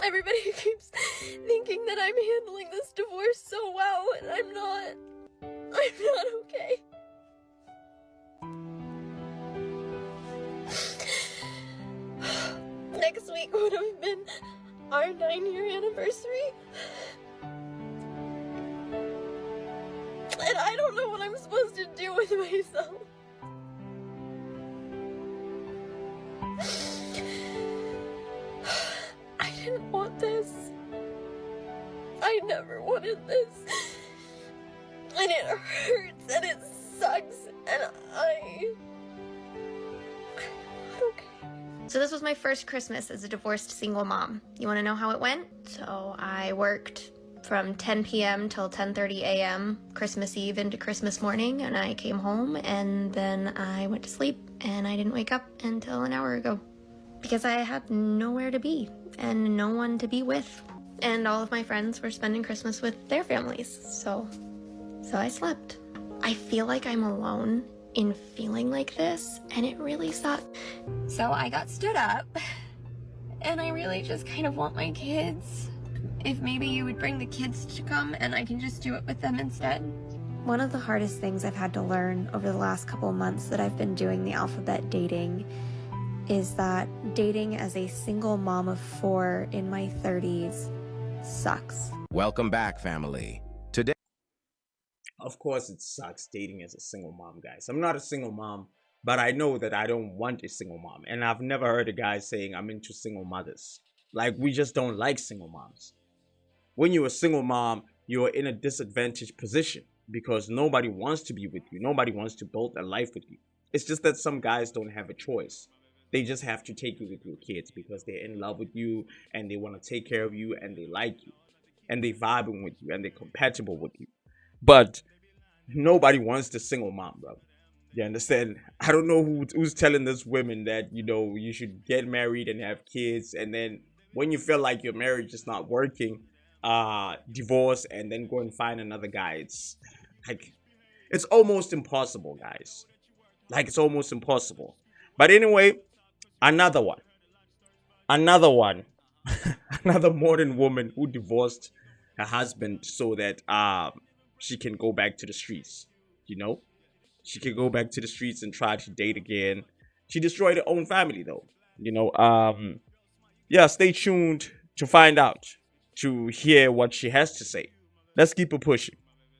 Everybody keeps thinking that I'm handling this divorce so well, and I'm not. I'm not okay. Next week would have been our 9-year anniversary. And I don't know what I'm supposed to do with myself. I didn't want this. I never wanted this. And it hurts and it sucks and I'm not okay. So this was my first Christmas as a divorced single mom. You want to know how it went? So I worked from 10 p.m. till 10:30 a.m. Christmas Eve into Christmas morning, and I came home and then I went to sleep and I didn't wake up until an hour ago because I had nowhere to be and no one to be with. And all of my friends were spending Christmas with their families, so I slept. I feel like I'm alone in feeling like this, and it really sucked. So I got stood up, and I really just kind of want my kids. If maybe you would bring the kids to come and I can just do it with them instead. One of the hardest things I've had to learn over the last couple months that I've been doing the alphabet dating is that dating as a single mom of 4 in my 30s sucks. Welcome back, family. Today, Of course, it sucks dating as a single mom, guys. I'm not a single mom, but I know that I don't want a single mom. And I've never heard a guy saying I'm into single mothers. Like, we just don't like single moms. When you're a single mom, you're in a disadvantaged position because nobody wants to be with you. Nobody wants to build a life with you. It's just that some guys don't have a choice. They just have to take you with your kids because they're in love with you and they want to take care of you and they like you and they vibing with you and they're compatible with you. But nobody wants the single mom, bro. You understand? I don't know who's telling this women that, you should get married and have kids, and then when you feel like your marriage is not working, divorce and then go and find another guy. It's like, it's almost impossible, guys. Like, it's almost impossible. But anyway, another one, another modern woman who divorced her husband so that she can go back to the streets. She can go back to the streets and try to date again. She destroyed her own family, though. Yeah, stay tuned to find out, to hear what she has to say. Let's keep it pushing.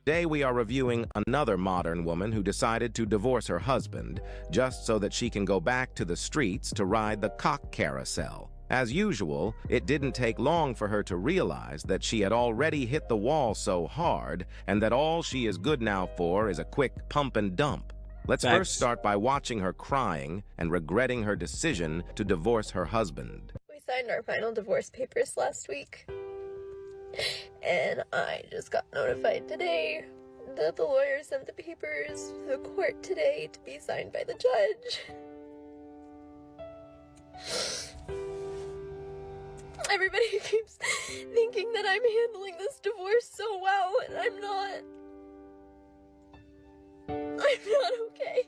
today we are reviewing another modern woman who decided to divorce her husband just so that she can go back to the streets to ride the cock carousel. As usual, it didn't take long for her to realize that she had already hit the wall so hard and that all she is good now for is a quick pump and dump. Let's Facts. first start by watching her crying and regretting her decision to divorce her husband. We signed our final divorce papers last week. And I just got notified today that the lawyer sent the papers to the court today to be signed by the judge. Everybody keeps thinking that I'm handling this divorce so well, and I'm not. I'm not okay.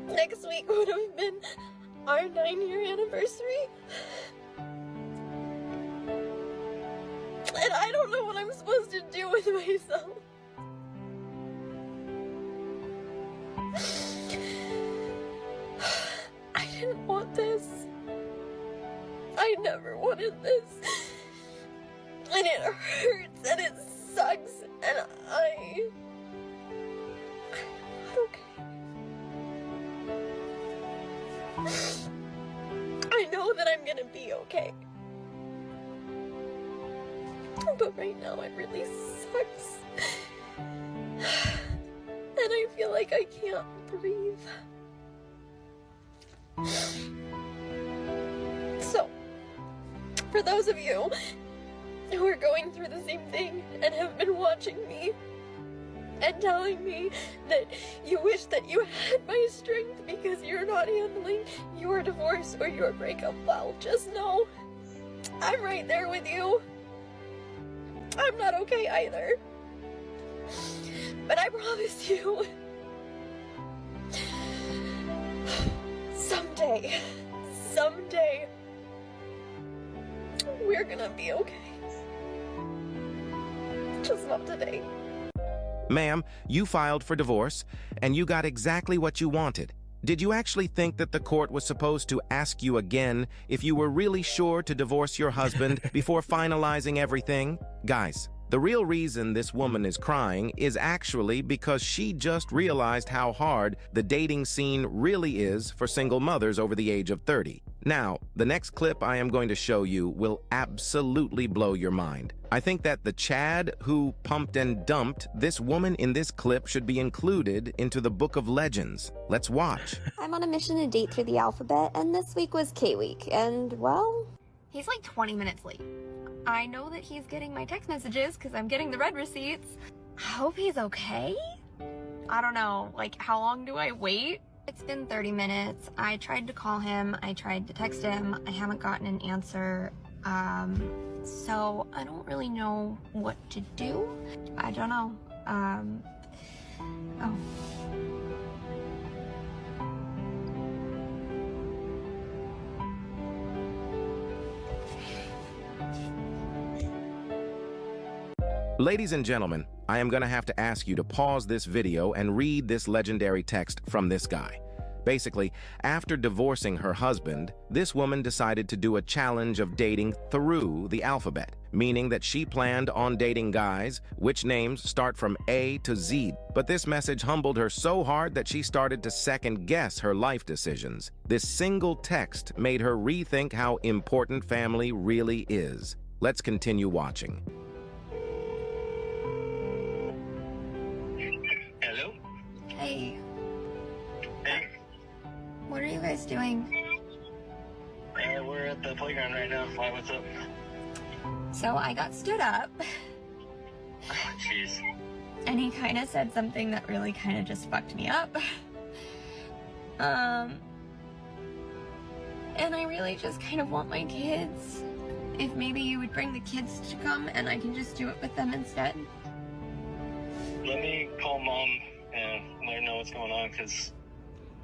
Next week would have been our 9-year anniversary. And I don't know what I'm supposed to do with myself. I didn't want this. I never wanted this. And it hurts and it sucks and I'm not okay. I know that I'm gonna be okay. But right now it really sucks. And I feel like I can't breathe. So, for those of you who are going through the same thing and have been watching me and telling me that you wish that you had my strength because you're not handling your divorce or your breakup well, just know I'm right there with you. I'm not okay either. But I promise you, someday, we're gonna be okay. Just not today. Ma'am, you filed for divorce, and you got exactly what you wanted. Did you actually think that the court was supposed to ask you again if you were really sure to divorce your husband before finalizing everything? Guys, the real reason this woman is crying is actually because she just realized how hard the dating scene really is for single mothers over the age of 30. Now, the next clip I am going to show you will absolutely blow your mind. I think that the Chad who pumped and dumped this woman in this clip should be included into the Book of Legends. Let's watch. I'm on a mission to date through the alphabet, and this week was K-Week, and, well... He's like 20 minutes late. I know that he's getting my text messages because I'm getting the read receipts. I hope he's okay. I don't know, like, how long do I wait? It's been 30 minutes. I tried to call him. I tried to text him. I haven't gotten an answer. So I don't really know what to do. I don't know. Oh. Ladies and gentlemen, I am going to have to ask you to pause this video and read this legendary text from this guy. Basically, after divorcing her husband, this woman decided to do a challenge of dating through the alphabet, meaning that she planned on dating guys which names start from A to Z. But this message humbled her so hard that she started to second-guess her life decisions. This single text made her rethink how important family really is. Let's continue watching. Hello? Hey, Hey, what are you guys doing? we're at the playground right now. Why, what's up? So I got stood up, Jeez. and he kind of said something that really kind of just fucked me up. And I really just kind of want my kids. If maybe you would bring the kids to come and I can just do it with them instead. Let me call Mom and let her know what's going on, because,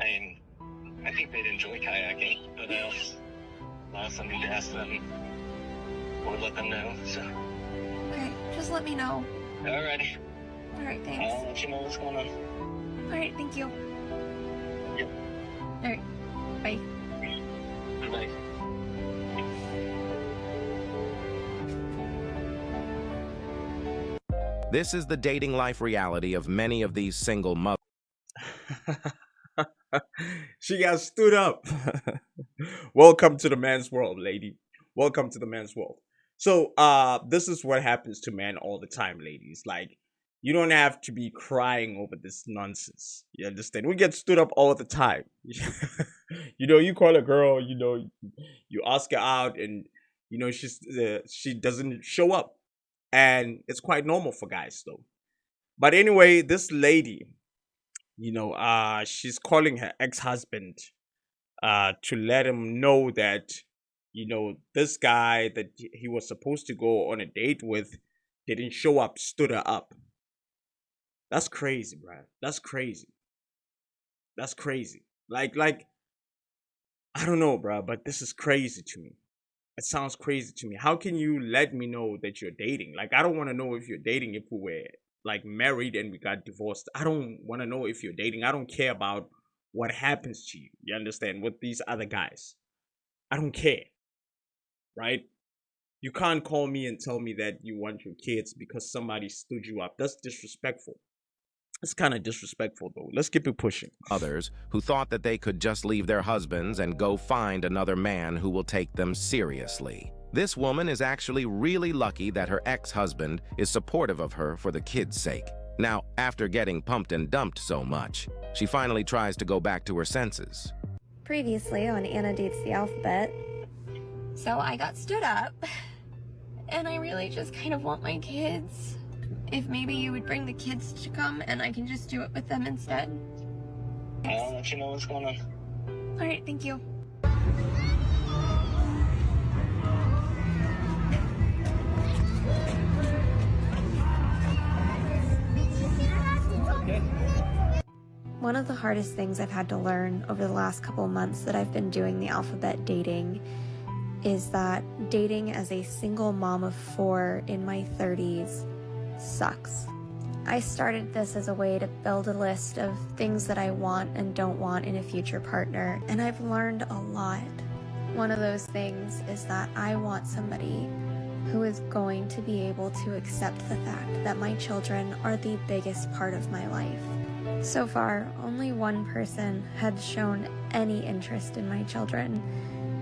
I think they'd enjoy kayaking, but I also need to ask them or let them know, so. Okay, just let me know. Alrighty. Alright, thanks. I'll let you know what's going on. Alright, thank you. Yep. Alright, bye. Bye. This is the dating life reality of many of these single mothers. She got stood up. Welcome to the man's world, lady. Welcome to the man's world. So, this is what happens to men all the time, ladies. Like, you don't have to be crying over this nonsense. You understand? We get stood up all the time. You know, you call a girl, you know, you ask her out, and you know she doesn't show up, and it's quite normal for guys, though. But anyway, this lady, you know, she's calling her ex-husband to let him know that, you know, this guy that he was supposed to go on a date with didn't show up, stood her up. That's crazy, bro. That's crazy. That's crazy. Like, I don't know, bro, but this is crazy to me. It sounds crazy to me. How can you let me know that you're dating? Like, I don't want to know if you're dating if we were like married and we got divorced. I don't want to know if you're dating. I don't care about what happens to you. You understand? With these other guys. I don't care. Right? You can't call me and tell me that you want your kids because somebody stood you up. That's disrespectful. It's kind of disrespectful, though. Let's keep it pushing. Others who thought that they could just leave their husbands and go find another man who will take them seriously. This woman is actually really lucky that her ex-husband is supportive of her for the kids' sake. Now, after getting pumped and dumped so much, she finally tries to go back to her senses. Previously on Anna Dates the Alphabet. So I got stood up, and I really just kind of want my kids. If maybe you would bring the kids to come and I can just do it with them instead. I'll let you know what's going on. Alright, thank you. One of the hardest things I've had to learn over the last couple months that I've been doing the alphabet dating is that dating as a single mom of 4 in my 30s sucks. I started this as a way to build a list of things that I want and don't want in a future partner, and I've learned a lot. One of those things is that I want somebody who is going to be able to accept the fact that my children are the biggest part of my life. So far, only one person had shown any interest in my children,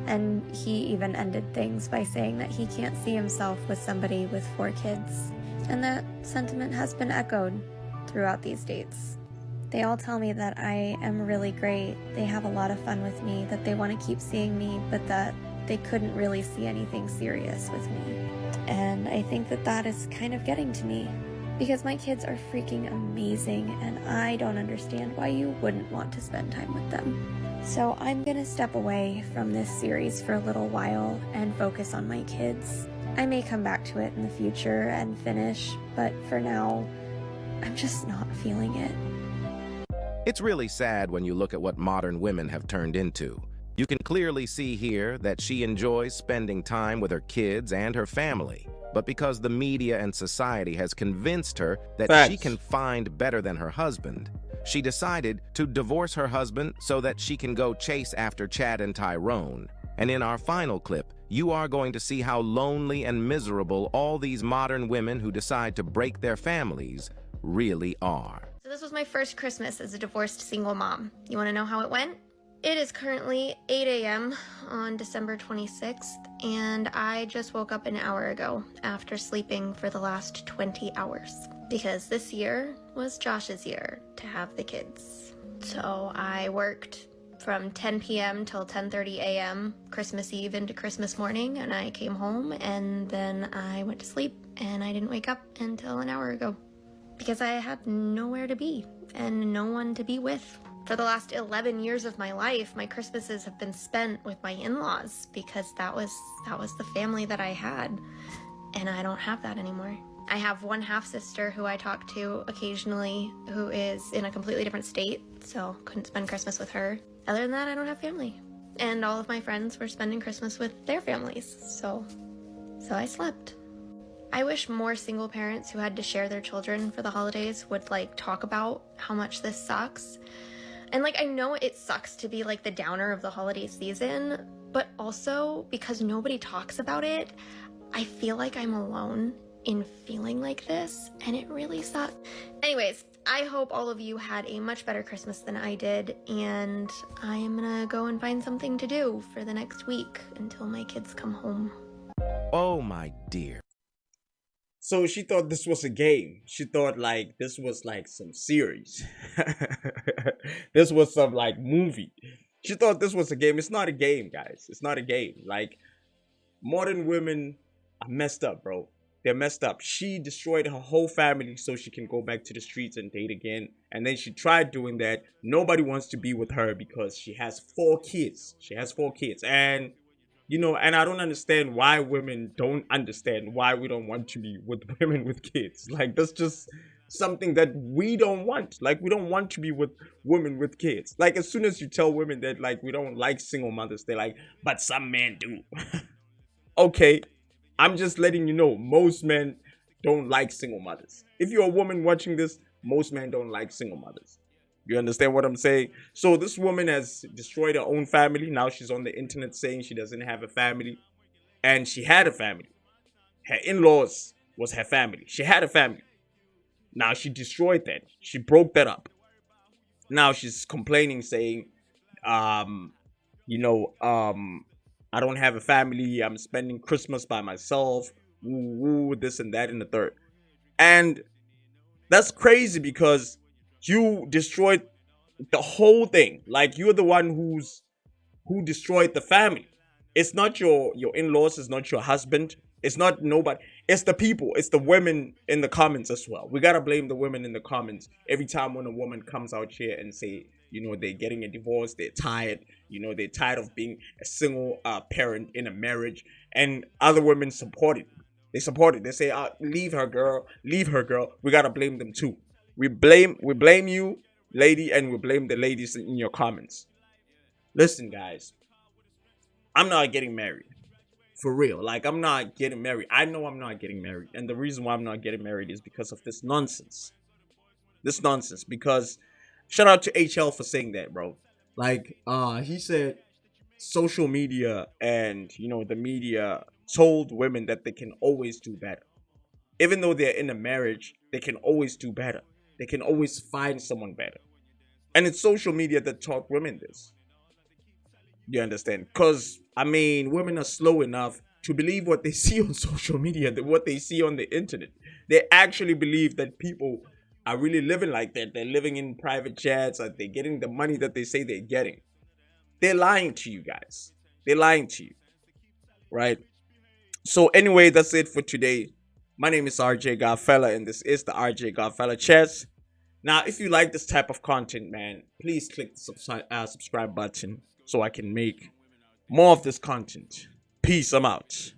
and he even ended things by saying that he can't see himself with somebody with 4 kids. And that sentiment has been echoed throughout these dates. They all tell me that I am really great, they have a lot of fun with me, that they want to keep seeing me, but that they couldn't really see anything serious with me. And I think that that is kind of getting to me, because my kids are freaking amazing, and I don't understand why you wouldn't want to spend time with them. So I'm gonna step away from this series for a little while and focus on my kids. I may come back to it in the future and finish, but for now, I'm just not feeling it. It's really sad when you look at what modern women have turned into. You can clearly see here that she enjoys spending time with her kids and her family. But because the media and society has convinced her that she Facts. can find better than her husband, she decided to divorce her husband so that she can go chase after Chad and Tyrone. And in our final clip, you are going to see how lonely and miserable all these modern women who decide to break their families really are. So this was my first Christmas as a divorced single mom. You want to know how it went? It is currently 8 a.m. on December 26th, and I just woke up an hour ago after sleeping for the last 20 hours. Because this year was Josh's year to have the kids. So I worked from 10 p.m. till 10:30 a.m. Christmas Eve into Christmas morning, and I came home and then I went to sleep, and I didn't wake up until an hour ago because I had nowhere to be and no one to be with. For the last 11 years of my life, my Christmases have been spent with my in-laws because that was the family that I had, and I don't have that anymore. I have one half-sister who I talk to occasionally who is in a completely different state, so couldn't spend Christmas with her. Other than that, I don't have family. And all of my friends were spending Christmas with their families, so I slept. I wish more single parents who had to share their children for the holidays would talk about how much this sucks. And I know it sucks to be the downer of the holiday season, but also because nobody talks about it, I feel like I'm alone in feeling like this, and it really sucks. Anyways, I hope all of you had a much better Christmas than I did, and I am gonna go and find something to do for the next week until my kids come home. Oh my dear. So she thought this was a game. She thought this was some series. This was some movie. She thought this was a game. It's not a game, guys. It's not a game. Modern women are messed up, bro. They're messed up. She destroyed her whole family so she can go back to the streets and date again. And then she tried doing that. Nobody wants to be with her because she has 4 kids. She has 4 kids. And and I don't understand why women don't understand why we don't want to be with women with kids. That's just something that we don't want. We don't want to be with women with kids. As soon as you tell women that we don't like single mothers, they're like, but some men do. Okay, I'm just letting you know, most men don't like single mothers. If you're a woman watching this, most men don't like single mothers. You understand what I'm saying? So this woman has destroyed her own family. Now she's on the internet saying she doesn't have a family. And she had a family. Her in-laws was her family. She had a family. Now she destroyed that. She broke that up. Now she's complaining, saying, I don't have a family. I'm spending Christmas by myself. Woo, this and that and the third. And that's crazy because you destroyed the whole thing. You're the one who destroyed the family. It's not your in-laws. It's not your husband. It's not nobody. It's the people. It's the women in the comments as well. We gotta blame the women in the comments every time when a woman comes out here and say, they're getting a divorce. They're tired. They're tired of being a single parent in a marriage. And other women support it. They support it. They say, leave her, girl. Leave her, girl. We gotta blame them too. We blame you. lady, and we blame the ladies in your comments. Listen, guys, I'm not getting married. For real. Like, I'm not getting married. I know I'm not getting married. And the reason why I'm not getting married is because of this nonsense. This nonsense. Because shout out to HL for saying that, bro. Like, he said social media and, you know, the media told women that they can always do better. Even though they're in a marriage, they can always do better. They can always find someone better. And it's social media that taught women this. You understand? Because, I mean, women are slow enough to believe what they see on social media, what they see on the internet. They actually believe that people are really living like that. They're living in private jets, that they're getting the money that they say they're getting. They're lying to you guys. They're lying to you. Right? So anyway, that's it for today. My name is RJ Godfella, and this is the RJ Godfella Chess. Now, if you like this type of content, man, please click the subscribe button so I can make more of this content. Peace, I'm out.